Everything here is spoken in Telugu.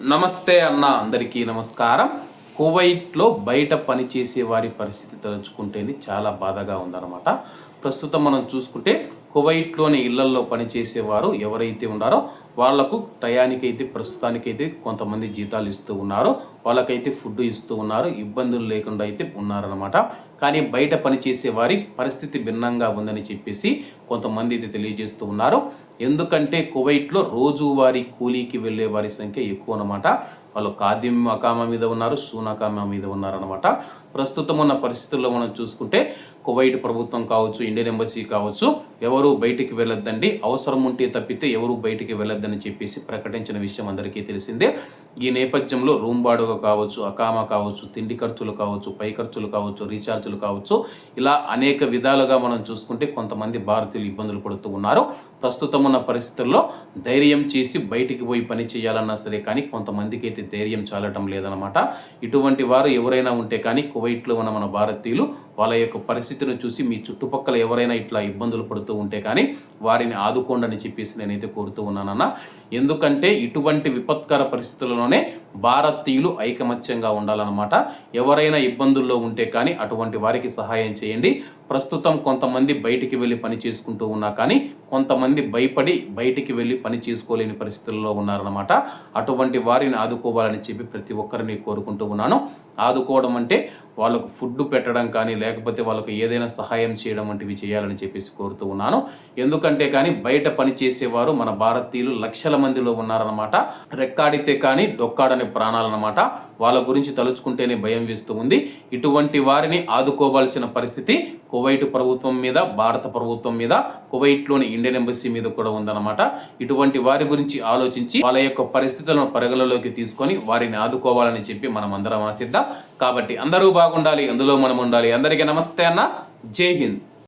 నమస్తే అన్న, అందరికీ నమస్కారం. కువైట్లో బయట పనిచేసే వారి పరిస్థితి తలుచుకుంటేనే చాలా బాధగా ఉందన్నమాట. ప్రస్తుతం మనం చూసుకుంటే కువైట్లోని ఇళ్లల్లో పనిచేసేవారు ఎవరైతే ఉన్నారో వాళ్లకు టయానికైతే ప్రస్తుతానికైతే కొంతమంది జీతాలు ఇస్తూ ఉన్నారు, వాళ్ళకైతే ఫుడ్ ఇస్తూ ఉన్నారు, ఇబ్బందులు లేకుండా అయితే ఉన్నారన్నమాట. కానీ బయట పనిచేసే వారి పరిస్థితి భిన్నంగా ఉందని చెప్పేసి కొంతమంది అయితే తెలియజేస్తూ ఉన్నారు. ఎందుకంటే కువైట్లో రోజువారీ కూలీకి వెళ్ళే వారి సంఖ్య ఎక్కువ అన్నమాట. వాళ్ళు ఖాదీం అకామా మీద ఉన్నారు, సూన్ అకామా మీద ఉన్నారనమాట. ప్రస్తుతం ఉన్న పరిస్థితుల్లో మనం చూసుకుంటే కువైట్ ప్రభుత్వం కావచ్చు, ఇండియన్ ఎంబసీ కావచ్చు, ఎవరు బయటికి వెళ్ళొద్దండి, అవసరం ఉంటే తప్పితే ఎవరు బయటికి వెళ్ళొద్దని చెప్పేసి ప్రకటించిన విషయం అందరికీ తెలిసిందే. ఈ నేపథ్యంలో రూమ్ బాడుగ కావచ్చు, అకామా కావచ్చు, తిండి ఖర్చులు కావచ్చు, పై ఖర్చులు కావచ్చు, రీఛార్జులు కావచ్చు, ఇలా అనేక విధాలుగా మనం చూసుకుంటే కొంతమంది భారతీయులు ఇబ్బందులు పడుతూ ఉన్నారు. ప్రస్తుతం ఉన్న పరిస్థితుల్లో ధైర్యం చేసి బయటికి పోయి పని చేయాలన్నా సరే కానీ కొంతమందికి అయితే ధైర్యం చాలటం లేదనమాట. ఇటువంటి వారు ఎవరైనా ఉంటే కానీ కువైట్లో ఉన్న మన భారతీయులు వాళ్ళ యొక్క పరిస్థితిని చూసి మీ చుట్టుపక్కల ఎవరైనా ఇట్లా ఇబ్బందులు పడుతూ ఉంటే కానీ వారిని ఆదుకోండి అని చెప్పేసి నేనైతే కోరుతూ ఉన్నానన్న. ఎందుకంటే ఇటువంటి విపత్కర పరిస్థితుల్లోనే భారతీయులు ఐకమత్యంగా ఉండాలన్నమాట. ఎవరైనా ఇబ్బందుల్లో ఉంటే కానీ అటువంటి వారికి సహాయం చేయండి. ప్రస్తుతం కొంతమంది బయటికి వెళ్ళి పని చేసుకుంటూ ఉన్నా కానీ కొంతమంది భయపడి బయటికి వెళ్ళి పని చేసుకోలేని పరిస్థితుల్లో ఉన్నారన్నమాట. అటువంటి వారిని ఆదుకోవాలని చెప్పి ప్రతి ఒక్కరిని కోరుకుంటూ ఉన్నాను. ఆదుకోవడం అంటే వాళ్ళకు ఫుడ్ పెట్టడం కానీ లేకపోతే వాళ్ళకు ఏదైనా సహాయం చేయడం వంటివి చేయాలని చెప్పేసి కోరుతూ ఉన్నాను. ఎందుకంటే కానీ బయట పని చేసేవారు మన భారతీయులు లక్షల మందిలో ఉన్నారన్నమాట. రెక్కాడితే కానీ డొక్కాడని ప్రాణాలన్నమాట. వాళ్ళ గురించి తలుచుకుంటేనే భయం వేస్తూ ఉంది. ఇటువంటి వారిని ఆదుకోవాల్సిన పరిస్థితి కువైట్ ప్రభుత్వం మీద, భారత ప్రభుత్వం మీద, కువైట్లోని ఇండియన్ ఎంబసీ మీద కూడా ఉందన్నమాట. ఇటువంటి వారి గురించి ఆలోచించి వాళ్ళ యొక్క పరిస్థితులను పరిగణలోకి తీసుకొని వారిని ఆదుకోవాలని చెప్పి మనం అందరం ఆశిద్దాం. కాబట్టి అందరూ బాగుండాలి, అందులో మనం ఉండాలి. అందరికీ నమస్తే అన్న. జై హింద్.